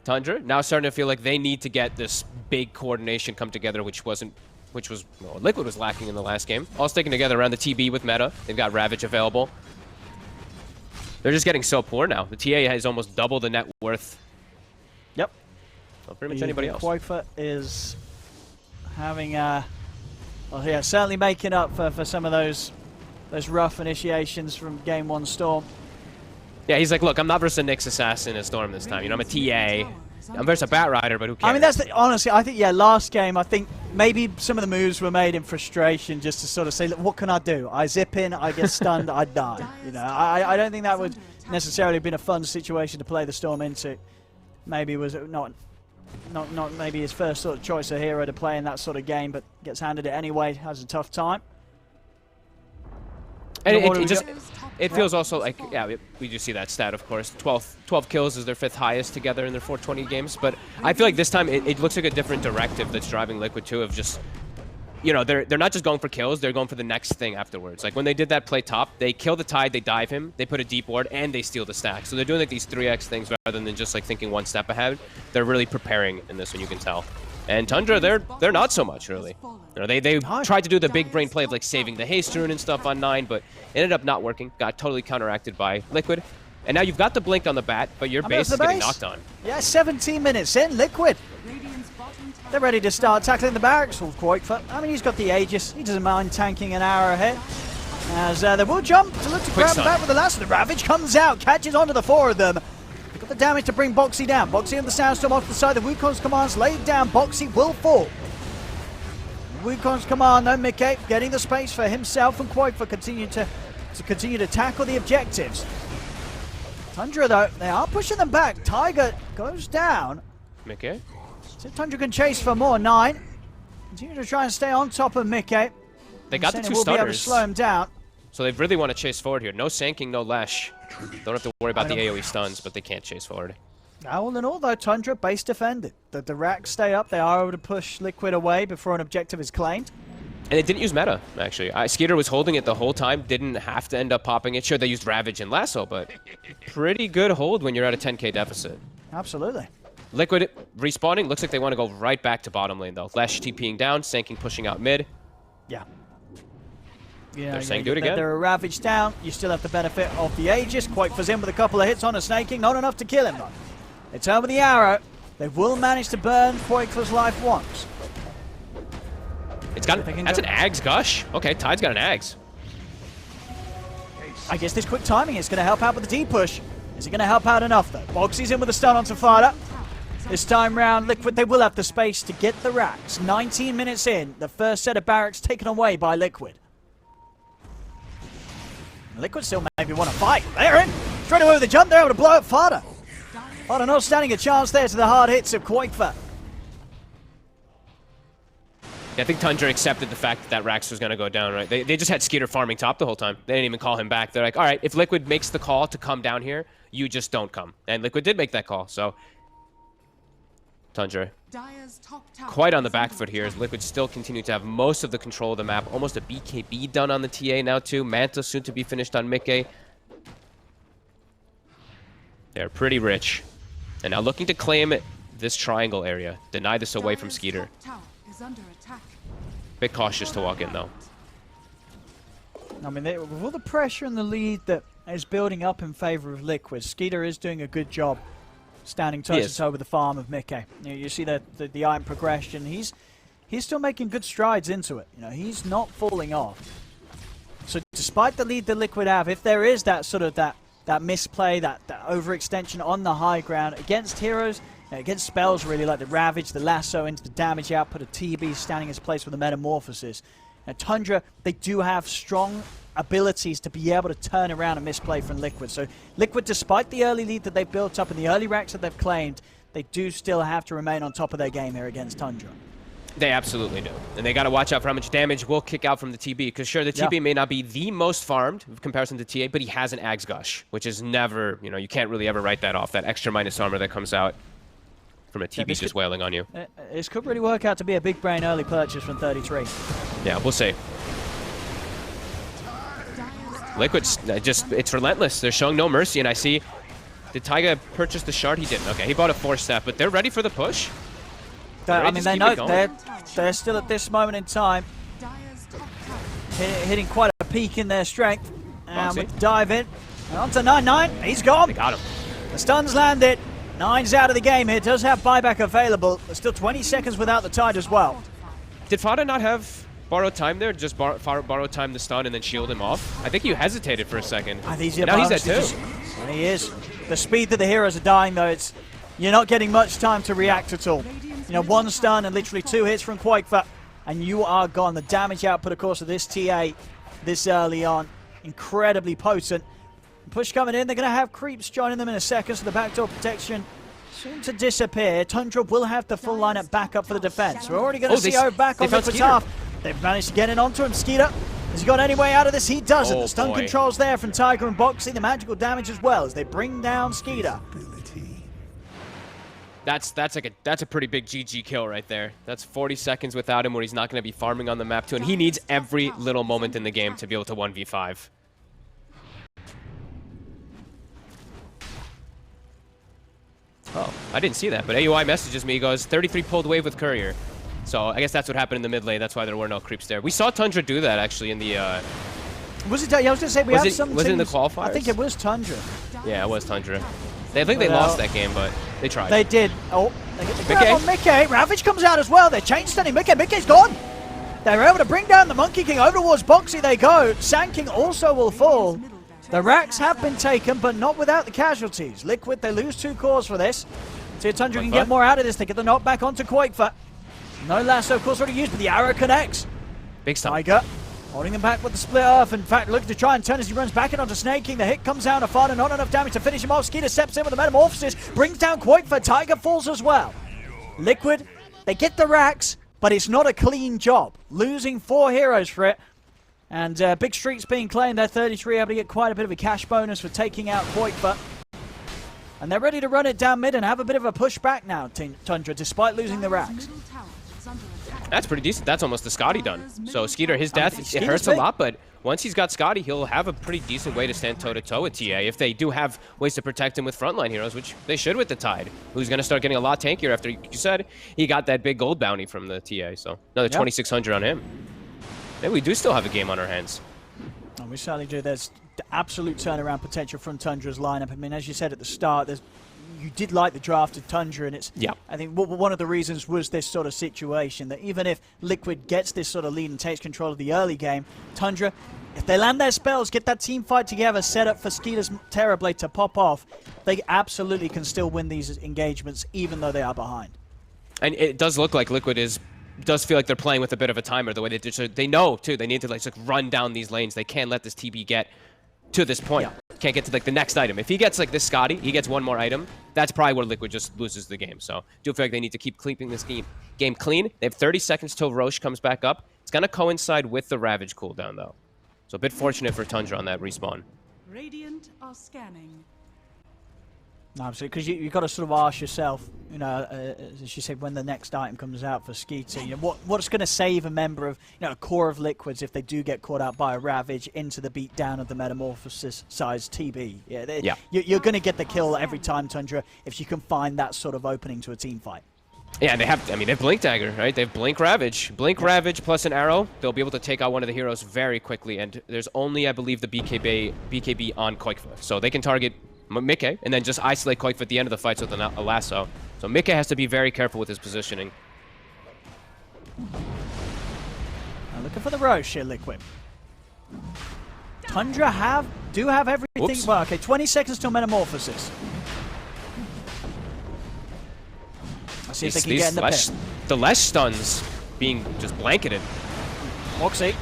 Tundra now starting to feel like they need to get this big coordination come together, which was Liquid was lacking in the last game. All sticking together around the TB with meta. They've got Ravage available. They're just getting so poor now. The TA has almost double the net worth. Yep. Of pretty much anybody else. Quoifer is having well, yeah, certainly making up for some of those rough initiations from game 1 Storm. Yeah, he's like, look, I'm not versus a Nyx Assassin in Storm this time. You know, I'm a TA. I'm versus a Bat Rider, but who cares? I mean, honestly, I think, yeah, last game, I think maybe some of the moves were made in frustration just to sort of say, look, what can I do? I zip in, I get stunned, I die. You know, I don't think that would necessarily have been a fun situation to play the Storm into. Maybe it was not maybe his first sort of choice of hero to play in that sort of game, but gets handed it anyway, has a tough time. And it feels also like, yeah, we do see that stat, of course. 12 kills is their 5th highest together in their 420 games. But I feel like this time it looks like a different directive that's driving Liquid too, of just, you know, they're not just going for kills, they're going for the next thing afterwards. Like when they did that play top, they kill the Tide, they dive him, they put a deep ward, and they steal the stack. So they're doing like these 3x things rather than just like thinking one step ahead. They're really preparing in this one, you can tell. And Tundra, they're not so much, really. You know, they tried to do the big brain play of like saving the haste rune and stuff on 9, but ended up not working. Got totally counteracted by Liquid. And now you've got the blink on the bat, but your base is getting knocked on. Yeah, 17 minutes in, Liquid. They're ready to start tackling the barracks with Quoifer. I mean, he's got the Aegis. He doesn't mind tanking an arrow ahead. As they will jump to look to grab him back with the last of the Ravage. Comes out, catches onto the 4 of them. The damage to bring Boxy down. Boxy and the Sandstorm off the side. The Wukong's commands laid down. Boxy will fall. Wukong's command, though, Mickey getting the space for himself and Quoifer continue to tackle the objectives. Tundra, though, they are pushing them back. Tiger goes down. Mickey? So Tundra can chase for more. 9. Continue to try and stay on top of Mickey. They got the 2 will be able to stunners. slow him down. So they really want to chase forward here. No Sanking, no Lesh. Don't have to worry about the AoE stuns, but they can't chase forward. All in all, though, Tundra base defended. The racks stay up. They are able to push Liquid away before an objective is claimed. And they didn't use meta, actually. Skeeter was holding it the whole time. Didn't have to end up popping it. Sure, they used Ravage and Lasso, but pretty good hold when you're at a 10k deficit. Absolutely. Liquid respawning. Looks like they want to go right back to bottom lane, though. Lesh TPing down. Sanking pushing out mid. Yeah. Yeah, They're saying do it again. They're ravaged down. You still have the benefit of the Aegis. Quoifer's in with a couple of hits on a Snaking. Not enough to kill him, though. They turn with the arrow. They will manage to burn Quoifer's life once. It's got that's an Ags gush. Okay, Tide's got an Ags. I guess this quick timing is going to help out with the D-push. Is it going to help out enough, though? Boxy's in with a stun on Tafada. This time round, Liquid, they will have the space to get the racks. 19 minutes in, the first set of barracks taken away by Liquid. Liquid still maybe want to fight. They're in. Straight away with the jump, they're able to blow up Fada. Fada not standing a chance there to the hard hits of Quoifer. Yeah, I think Tundra accepted the fact that Rax was going to go down, right? They just had Skeeter farming top the whole time. They didn't even call him back. They're like, all right, if Liquid makes the call to come down here, you just don't come. And Liquid did make that call, so Tundra quite on the back foot here as Liquid still continue to have most of the control of the map. Almost a BKB done on the TA now too. Manta soon to be finished on Mickey. They're pretty rich. And now looking to claim this triangle area. Deny this away from Skeeter. Bit cautious to walk in though. I mean, with all the pressure and the lead that is building up in favor of Liquid, Skeeter is doing a good job standing toe-to-toe with the farm of Mickey. You see the item progression. He's still making good strides into it. You know, he's not falling off. So despite the lead that Liquid have, if there is that sort of that that misplay, that overextension on the high ground against heroes, against spells really like the Ravage, the Lasso into the damage output of TB standing in its place with the Metamorphosis. Now Tundra, they do have strong abilities to be able to turn around a misplay from Liquid. So Liquid, despite the early lead that they've built up and the early racks that they've claimed, they do still have to remain on top of their game here against Tundra. They absolutely do. And they got to watch out for how much damage will kick out from the TB. Because sure, the TB may not be the most farmed in comparison to TA, but he has an Ags Gush, which is never, you can't really ever write that off. That extra minus armor that comes out from a TB just wailing on you. This could really work out to be a big brain early purchase from 33. Yeah, we'll see. Liquid's it's relentless. They're showing no mercy, and I see, did Taiga purchase the shard? He didn't. Okay, he bought a 4-step, but they're ready for the push. I mean, they know they're still at this moment in time hitting quite a peak in their strength. And with the dive in, on to 9-9, he's gone. They got him. The stun's landed. 9's out of the game here. Does have buyback available. There's still 20 seconds without the tide as well. Did Fada not have borrowed time there? Just borrow time the stun and then shield him off? I think you hesitated for a second. I think now he's at 2. He is. The speed that the heroes are dying, though, you're not getting much time to react at all. 1 stun and literally 2 hits from Quakefa, and you are gone. The damage output, of course, of this TA this early on, incredibly potent. Push coming in. They're going to have creeps joining them in a second, so the backdoor protection soon to disappear. Tundra will have the full lineup back up for the defense. We're already going to see over back on Liquid's half. They've managed to get in onto him. Skeeter, has he got any way out of this? He doesn't. The stun control's there from Tiger and Boxy. The magical damage as well as they bring down Skeeter. That's a pretty big GG kill right there. That's 40 seconds without him where he's not going to be farming on the map too, and he needs every little moment in the game to be able to 1v5. Oh, I didn't see that, but AUI messages me, he goes, 33 pulled wave with Courier. So I guess that's what happened in the mid lane. That's why there were no creeps there. We saw Tundra do that actually in the... Was it? Yeah, I was going to say, we had some Was it in the teams- qualifiers? I think it was Tundra. Yeah, it was Tundra. I think they lost that game, but they tried. They did. Oh, they get the grab on Mickey. Ravage comes out as well. They're chain stunning Mickey. Mickey's gone. They're able to bring down the Monkey King. Over towards Boxy they go. Sand King also will fall. The racks have been taken, but not without the casualties. Liquid, they lose 2 cores for this. See if Tundra can get more out of this. They get the knockback onto Quakefa. No lasso, of course, already used, but the arrow connects. Big stun. Tiger holding them back with the split earth. In fact, looking to try and turn as he runs back in onto Snake King. The hit comes out of Fada, not enough damage to finish him off. Skeeter steps in with the Metamorphosis, brings down Quakefa. Tiger falls as well. Liquid, they get the racks, but it's not a clean job. Losing 4 heroes for it. And big streaks being claimed. They're 33, able to get quite a bit of a cash bonus for taking out Quakefa. And they're ready to run it down mid and have a bit of a push back now, Tundra, despite losing the racks. That's pretty decent. That's almost the Scotty done. So Skeeter, his death, it hurts a lot, but once he's got Scotty, he'll have a pretty decent way to stand toe-to-toe with TA if they do have ways to protect him with frontline heroes, which they should with the Tide, who's going to start getting a lot tankier after, you said, he got that big gold bounty from the TA. So another 2,600 on him. Maybe we do still have a game on our hands. Oh, we certainly do. There's the absolute turnaround potential from Tundra's lineup. I mean, as you said at the start, you did like the draft of Tundra, and it's. Yeah. I think one of the reasons was this sort of situation that even if Liquid gets this sort of lead and takes control of the early game, Tundra, if they land their spells, get that team fight together, set up for Skeeter's Terrorblade to pop off, they absolutely can still win these engagements, even though they are behind. And it does look like Liquid does feel like they're playing with a bit of a timer the way they do. So they know too. They need to just run down these lanes. They can't let this TB get to this point. Yeah. Can't get to the next item. If he gets this Scotty, he gets one more item. That's probably where Liquid just loses the game. So do feel like they need to keep keeping this game clean. They have 30 seconds till Roche comes back up. It's gonna coincide with the Ravage cooldown though. So a bit fortunate for Tundra on that respawn. Radiant are scanning. Absolutely, because you've got to sort of ask yourself, as you said, when the next item comes out for Skeeter, what's going to save a member of, a core of Liquids if they do get caught out by a Ravage into the beatdown of the Metamorphosis-sized TB? You're going to get the kill every time, Tundra, if you can find that sort of opening to a team fight. Yeah, they have. I mean, they have Blink Dagger, right? They have Blink Ravage. Blink Ravage plus an arrow. They'll be able to take out one of the heroes very quickly. And there's only, I believe, the BKB on Quakefa, so they can target Mickey and then just isolate Quakefa at the end of the fights with a lasso. So Mickey has to be very careful with his positioning. Now looking for the Roche here, Liquid. Tundra do have everything. Oops. Well, okay, 20 seconds till Metamorphosis. Let's see if they can get in the pit. The Lesh stuns being just blanketed. Moxie.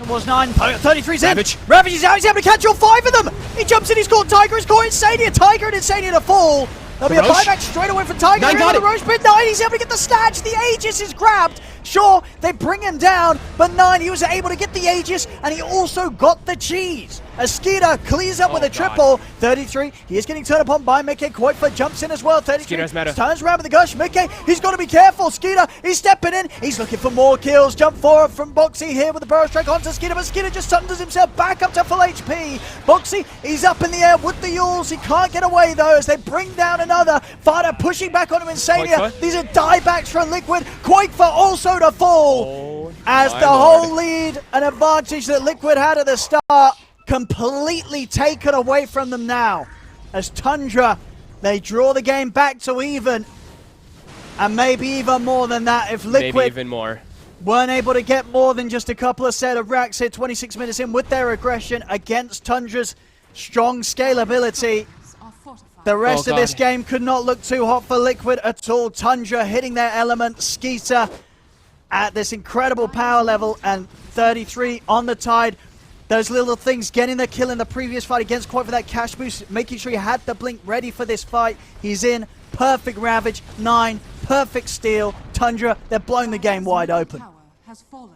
It was 9. 33's in. Ravage. Ravage is out. He's able to catch all 5 of them. He jumps in. He's caught Tiger. He's caught Insania. Tiger and Insania to fall. There'll be a Roche. buyback straight away for Tiger. Nine got The it. Roche, but 9, he's able to get the snatch. The Aegis is grabbed. Sure, they bring him down, but 9, he was able to get the Aegis, and he also got the cheese. As Skeeter clears up with a triple. 33, he is getting turned upon by Mickey. Quoitford jumps in as well. 33, Skeeter has meta. turns around with the gush. Mickey, he's got to be careful. Skeeter, he's stepping in. He's looking for more kills. Jump forward from Boxy here with the burrow strike onto Skeeter, but Skeeter just thunders himself back up to full HP. Boxy, he's up in the air with the Yules. He can't get away though as they bring down another. Fighter pushing back on him, Insania. Quoitford. These are diebacks from Liquid. Quoitford also to fall. As my the lord. whole lead and advantage that Liquid had at the start completely taken away from them now. As Tundra, they draw the game back to even. And maybe even more than that if Maybe Liquid even more. weren't able to get more than just a couple of set of racks here 26 minutes in with their aggression against Tundra's strong scalability. Are fortified. The rest Oh, of this God. game could not look too hot for Liquid at all. Tundra hitting their element. Skeeter at this incredible power level, and 33 on the tide. Those little things getting the kill in the previous fight against Quite for that cash boost, making sure he had the blink ready for this fight. He's in. Perfect Ravage. 9. Perfect steal. Tundra, they're blowing the game wide open. Tower has fallen.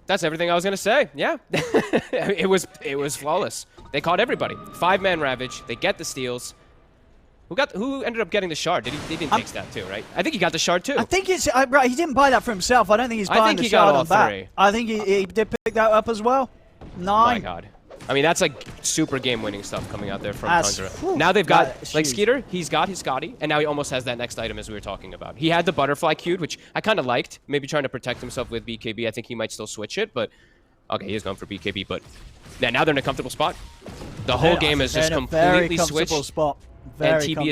That's everything I was gonna say. Yeah, it was flawless. They caught everybody. 5-man Ravage. They get the steals. Who ended up getting the shard? They didn't take that too, right? I think he got the shard too. I think it's right. He didn't buy that for himself. I don't think he's I buying think the he got shard all on that. 3. I think he did pick that up as well. 9. My God. I mean, that's like super game-winning stuff coming out there from That's- Tundra. whew, Now they've got, that is like huge. Skeeter, he's got his Scotty, and now he almost has that next item as we were talking about. He had the butterfly queued, which I kind of liked. Maybe trying to protect himself with BKB. I think he might still switch it, but okay, he is going for BKB, but yeah, now they're in a comfortable spot. The whole game is just They're in a very completely comfortable switched, spot. and Very TB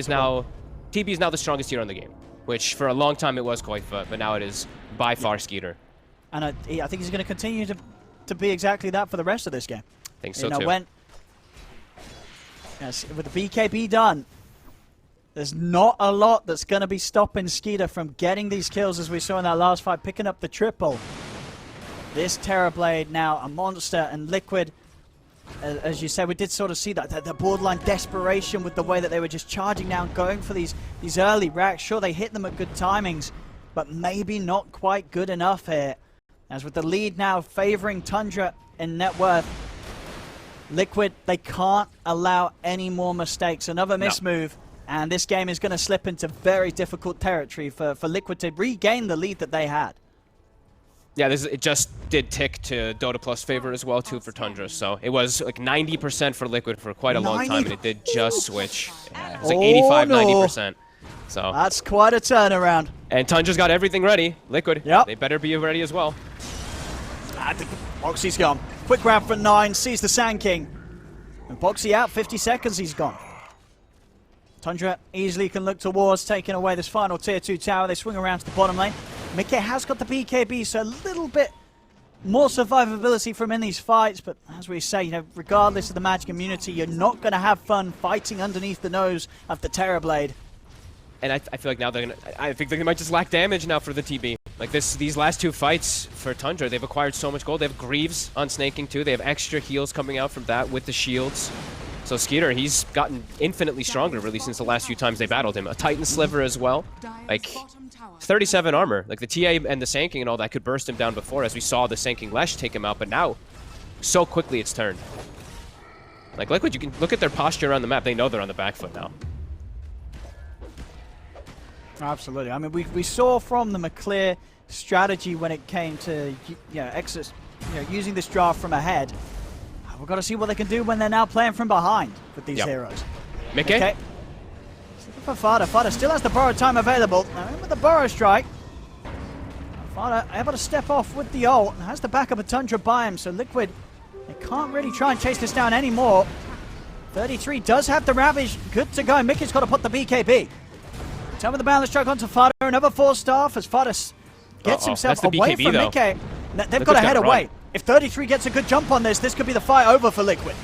is now the strongest hero in the game, which for a long time it was Koifa, but now it is by far Skeeter. And I think he's going to continue to be exactly that for the rest of this game. I think so You know, too. Yes, with the BKB done, there's not a lot that's going to be stopping Skeeter from getting these kills as we saw in that last fight, picking up the triple. This Terrorblade now a monster, and Liquid, as you said, we did sort of see that the borderline desperation with the way that they were just charging down, going for these early racks. Sure, they hit them at good timings, but maybe not quite good enough here. As with the lead now favoring Tundra in net worth, Liquid, they can't allow any more mistakes. Another mismove, and this game is going to slip into very difficult territory for Liquid to regain the lead that they had. Yeah, it just did tick to Dota Plus favor as well too for Tundra. So it was like 90% for Liquid for quite a long time, and it did just switch. Yeah, it was like 85, no. 90%. So That's quite a turnaround. and Tundra's got everything ready. Liquid, Yep. they better be ready as well. I think Boxy's gone. Quick grab for 9, sees the Sand King. And Boxy out, 50 seconds, he's gone. Tundra easily can look towards taking away this final tier 2 tower. They swing around to the bottom lane. Mickey has got the BKB, so a little bit more survivability from in these fights. But as we say, you know, regardless of the Magic immunity, you're not going to have fun fighting underneath the nose of the Terrorblade. And I feel like now I think they might just lack damage now for the TB. Like these last 2 fights for Tundra, they've acquired so much gold. They have Greaves on Snaking too. They have extra heals coming out from that with the shields. So Skeeter, he's gotten infinitely stronger really since the last few times they battled him. A Titan Sliver as well. Like 37 armor. Like the TA and the Sanking and all that could burst him down before, as we saw the Sanking Lesh take him out, but now so quickly it's turned. Like Liquid, you can look at their posture around the map. They know they're on the back foot now. Absolutely. I mean, we saw from them a clear strategy when it came to using this draft from ahead. We've got to see what they can do when they're now playing from behind with these heroes. Mickey? Okay. Looking for Fada. Fada still has the burrow time available. Now in with the burrow strike. Fada able to step off with the ult and has the backup of Tundra by him, so Liquid, they can't really try and chase this down anymore. 33 does have the Ravage good to go. Mickey's got to put the BKB. Time with the balance strike onto Fada. Another 4-star as Fada gets himself That's the away BKB from though. Mickey. They've Liquid's got to gotta head run. away. If 33 gets a good jump on this, this could be the fight over for Liquid.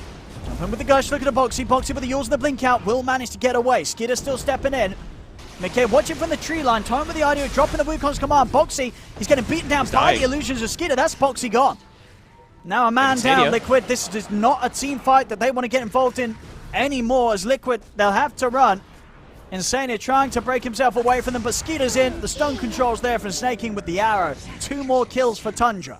Jumping with the Gush, looking at Boxy. Boxy with the Yules and the Blink out. Will manage to get away. Skidder still stepping in. Mickey watching from the tree line. Time with the idea of dropping the Wukong's command. Boxy, he's getting beaten down by the illusions of Skidder. That's Boxy gone. Now a man down, Liquid. This is not a team fight that they want to get involved in anymore. As Liquid, they'll have to run. Insania trying to break himself away from them, but Skeeter's in. The stun control's there from Snaking with the arrow. 2 more kills for Tundra.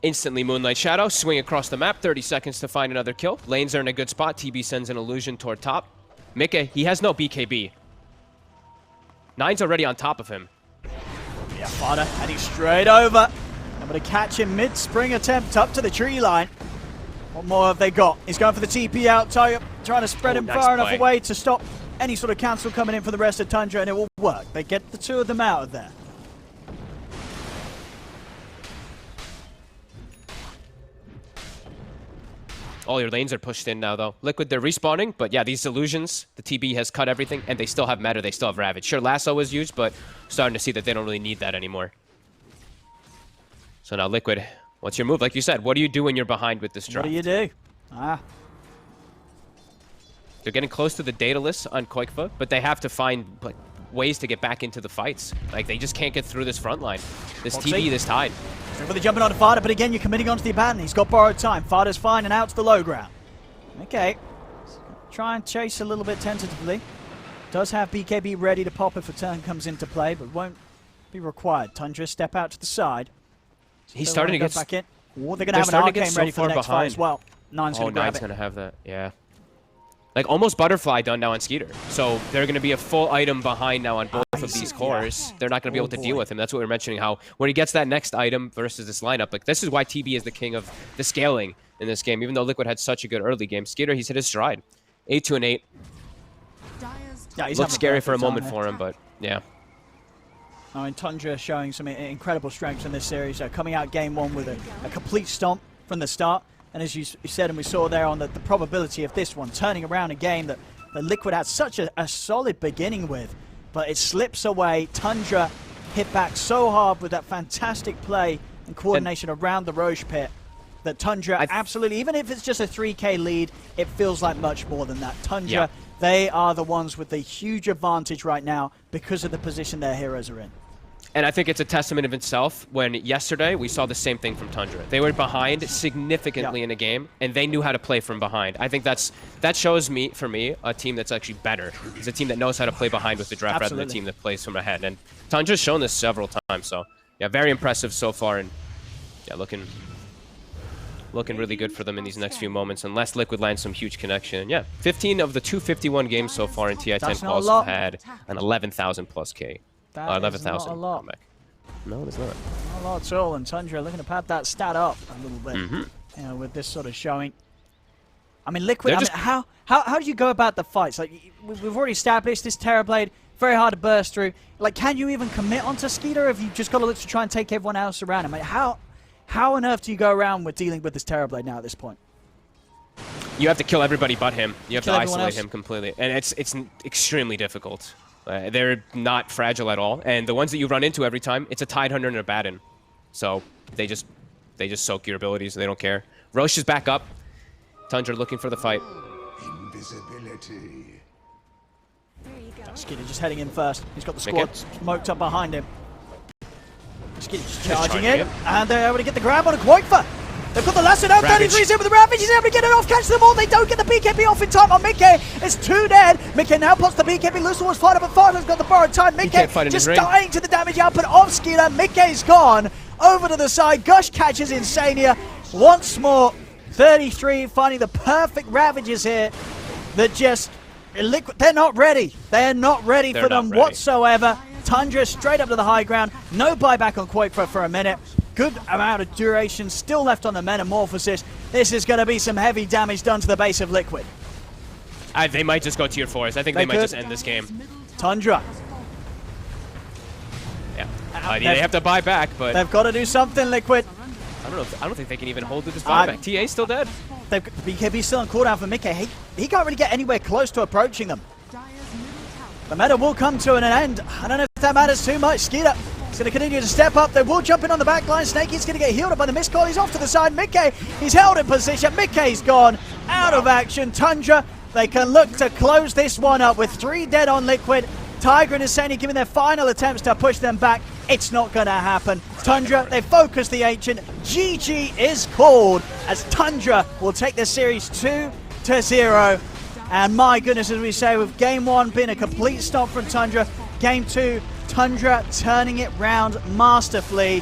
Instantly Moonlight Shadow, swing across the map, 30 seconds to find another kill. Lanes are in a good spot. TB sends an illusion toward top. Mickey, he has no BKB. Nine's already on top of him. Yeah, Fada heading straight over. I'm going to catch him mid-spring attempt up to the tree line. What more have they got? He's going for the TP out. Tiger trying to spread him far enough away to stop any sort of cancel coming in for the rest of Tundra, and it will work. They get the 2 of them out of there. All your lanes are pushed in now, though. Liquid, they're respawning, but yeah, these illusions, the TB has cut everything, and they still have meta, they still have Ravage. Sure, Lasso was used, but starting to see that they don't really need that anymore. So now, Liquid, what's your move? Like you said, what do you do when you're behind with this draft? What do you do? They're getting close to the data list on Koikva, but they have to find like ways to get back into the fights. Like, they just can't get through this front line. This TB, this tide. So they're jumping on Fada, but again, you're committing onto the abandon. He's got borrowed time. Fada's fine and out to the low ground. Okay. Try and chase a little bit tentatively. Does have BKB ready to pop if a turn comes into play, but won't be required. Tundra step out to the side. He's starting to get back in. Oh, they're going to have an arcane ready for the next fight as well. Nine's going to grab it. Nine's going to have that, yeah. Like, almost Butterfly done now on Skeeter. So they're going to be a full item behind now on both of these cores. They're not going to be able to deal with him. That's what we were mentioning, how when he gets that next item versus this lineup, like, this is why TB is the king of the scaling in this game. Even though Liquid had such a good early game, Skeeter, he's hit his stride. 8-2-8. Yeah, looked scary for a moment for him, but yeah. I mean, Tundra showing some incredible strengths in this series. Coming out game 1 with a complete stomp from the start. And as you said, and we saw there on the probability of this one, turning around a game that Liquid had such a solid beginning with, but it slips away. Tundra hit back so hard with that fantastic play and coordination around the Roche pit that Tundra absolutely, even if it's just a 3k lead, it feels like much more than that. Tundra, they are the ones with the huge advantage right now because of the position their heroes are in. And I think it's a testament of itself when yesterday we saw the same thing from Tundra. They were behind significantly in a game, and they knew how to play from behind. I think that shows me, for me, a team that's actually better. It's a team that knows how to play behind with the draft rather than a team that plays from ahead. And Tundra's shown this several times, so yeah, very impressive so far, and yeah, looking really good for them in these next few moments, unless Liquid lands some huge connection. Yeah, 15 of the 251 games so far in TI-10 calls have had an 11,000 plus K. 11,000 comeback. No, there's not. Not a lot at all, and Tundra looking to pad that stat up a little bit, you know, with this sort of showing. I mean, Liquid, I mean, how do you go about the fights? Like, we've already established this Terrorblade, very hard to burst through. Like, can you even commit onto Skeeter if you just got to look to try and take everyone else around him? I mean, how on earth do you go around with dealing with this Terrorblade now at this point? You have to kill everybody but him. You have to isolate him completely, and it's extremely difficult. They're not fragile at all, and the ones that you run into every time, it's a Tide Hunter and a Batten. So they just soak your abilities. They don't care. Roche is back up. Tundra looking for the fight. Invisibility. Skeeter just heading in first. He's got the squad smoked up behind him. Skeeter just charging in, and they're able to get the grab on a Koikva. They've got the lasso down, 33's in with the Ravage, he's able to get it off, catch them all, they don't get the BKB off in time on Mickey, it's 2 dead, Mickey now puts the BKB loose towards Fada, but Fada's got the borrowed time, Mickey just dying to the damage output of Skeeter, Mickey's gone, over to the side, Gush catches Insania, once more, 33 finding the perfect Ravages here, that just, Liquid, they're not ready for them whatsoever, Tundra straight up to the high ground, no buyback on Koikva for a minute, good amount of duration still left on the Metamorphosis. This is going to be some heavy damage done to the base of Liquid. They might just go tier 4s. I think they might just end this game. Tundra. Yeah. They have to buy back, but they've got to do something, Liquid. I don't think they can even hold with this buyback. TA's still dead. BKB still on cooldown for Mickey. He can't really get anywhere close to approaching them. The meta will come to an end. I don't know if that matters too much. Skeeter He's going to continue to step up. They will jump in on the back line. Snakey's going to get healed up by the missed call. He's off to the side. Mickey, he's held in position. Mickey's gone out of action. Tundra, they can look to close this one up with 3 dead on Liquid. Tiger and Husseini giving their final attempts to push them back. It's not going to happen. Tundra, they focus the Ancient. GG is called as Tundra will take the series 2-0. And my goodness, as we say, with game 1 being a complete stop from Tundra, game 2, Tundra turning it round masterfully.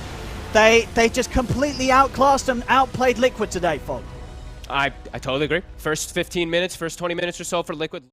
They just completely outclassed and outplayed Liquid today, Fog. I totally agree. First 15 minutes, first 20 minutes or so for Liquid.